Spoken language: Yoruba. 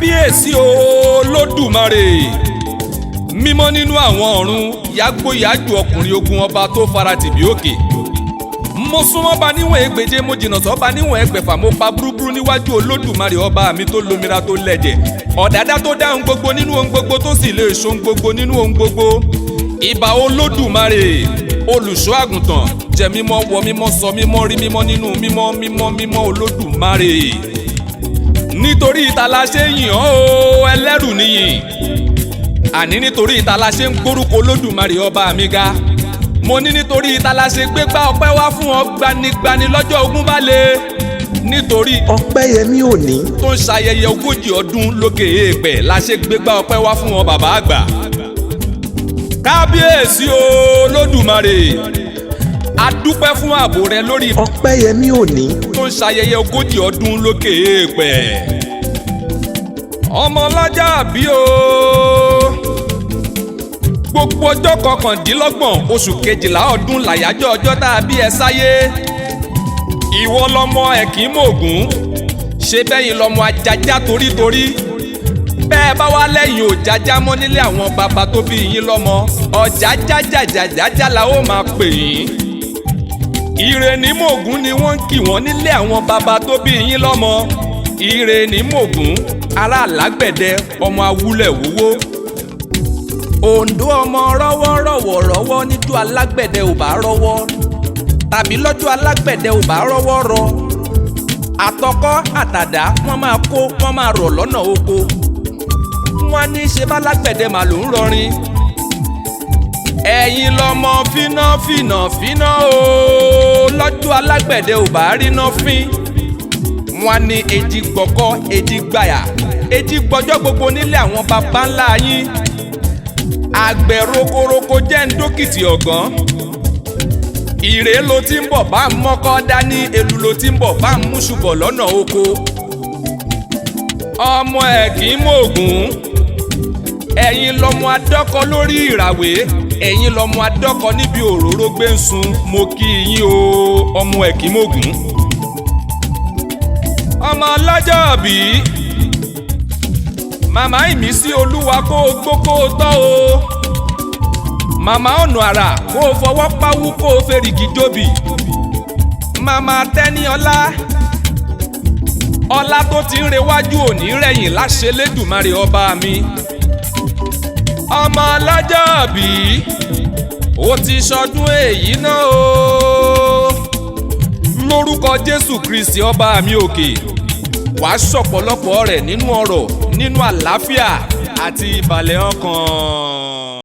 kábíyèsí olódùmarè mímọ́ nínú àwọn ọ̀run yàgbóyàjò ọkùnrin ogun ọba tó faratì bí òkè. mo súnmọ́ ba níwọ̀n ẹgbẹ̀je mo jìnnà sọ́ba níwọ̀n ẹgbẹ̀fà mo pa búrúburú níwájú olódùmarè ọba mi tó lómìnira tó lẹ̀jẹ̀ ọ̀dàdá tó dá ohun gbogbo nínú ohun gbogbo tó sì lè ṣohun gbogbo nínú ohun gbogbo. ìbà olódùmarè olùṣọ́ àgùntàn jẹ́ mímọ́ wọ mímọ́ sọ mímọ́ rí mímọ́ nínú mímọ́ mímọ́ mímọ́ olódùmarè. nítorí ìta la ṣe yìn ọ́ o ẹlẹ́rù nìyìn àní nítorí ìta la ṣe ń gbórúkọ olódùmarè ọba mi ga. mo ní nítorí ìta la ṣe gbégbá ọpẹ́ wá fún ọ gbanigbani lọ́jọ́ ogun bá le. nítorí Ọpẹ́yẹmí Òní tó ń ṣayẹyẹ 40 ọdún lókè èèpẹ̀ la ṣe gbégbá ọpẹ́ wá fún ọ bàbá àgbà. kábíyèsí olódùmarè a dúpẹ́ fún ààbò rẹ lórí Ọpẹ́yẹmí Òní tó ń ṣayẹyẹ 40 ọdún lókè èèpẹ̀. ọmọ ọlọ́jà bí o gbogbo ọjọ́ 29 oṣù kejìlá ọdún làyájọ́ ọjọ́ tá a bí ẹ sáyé. ìwọ lọmọ ekinmogun ṣe bẹ́yìn lọmọ ajájá torítorí bẹ́ẹ̀ bá wá lẹ́yìn òjájá mọ́ nílé àwọn bàbá tó bí yín lọ́mọ ọ̀jájájájájájá la ó máa pè yín. ire ní mògún ni wọ́n ń kì wọ́n nílé àwọn bàbá tó bí yín lọ́mọ. ire ní mògún ará alágbẹ̀dẹ ọmọ awúlẹ̀ wúwó. Ondo ọmọ rọ́wọ́ níjọ́ alágbẹ̀dẹ ò bá rọ́wọ́ tàbí lọ́jọ́ alágbẹ̀dẹ ò bá rọ́wọ́ rọ. àtọkọ́ àtàdá wọ́n máa rọ̀ lọ́nà oko. wọ́n ní ṣe bá lágbẹ̀dẹ mà ló ń rọrin. ẹ̀yin lọmọ fínà o lọ́jọ́ alágbẹ̀dẹ ò bá ríná fín. wọ́n ní èjì gbọ̀kọ́ èjì gbàyà èjì gbọ́jọ́ gbogbo nílé àwọn baba ńlá yín. àgbẹ̀ rokoroko jẹ́ ń dókìtì ọ̀gán. ìrè ló ti ń bọ̀ bá ń mọ́kọ́ dání èlù ló ti ń bọ̀ bá ń múṣùbọ̀ lọ́nà oko. ọmọ ekinmogun ẹ̀yin lọmọ adọ́kọ lórí ìràwé ẹ̀yin lọmọ adọ́kọ níbi òróró gbé ń sun mo kí yín o ọmọ ekinmogun. ọmọ ọlọ́jọ́ bí màmá ìmísí olúwa kó o gbó kó o tọ́ o. màmá ọ̀nà àrà kó o fọwọ́ páwú kó o fèrègì jóbi. màmá tẹ́ni ọlá tó ti ń rewájú òní rẹ̀yìn láṣẹ lẹ́dùmarè ọba mi. ọmọ ọlọ́jọ́ bí o ti ṣọdún èyí náà o. lórúkọ Jésù Kristi ọba mi òkè wàá ṣọ̀pọ̀lọpọ̀ rẹ̀ nínú ọrọ̀ nínú àlàáfíà àti ìbàlẹ̀ ọkàn.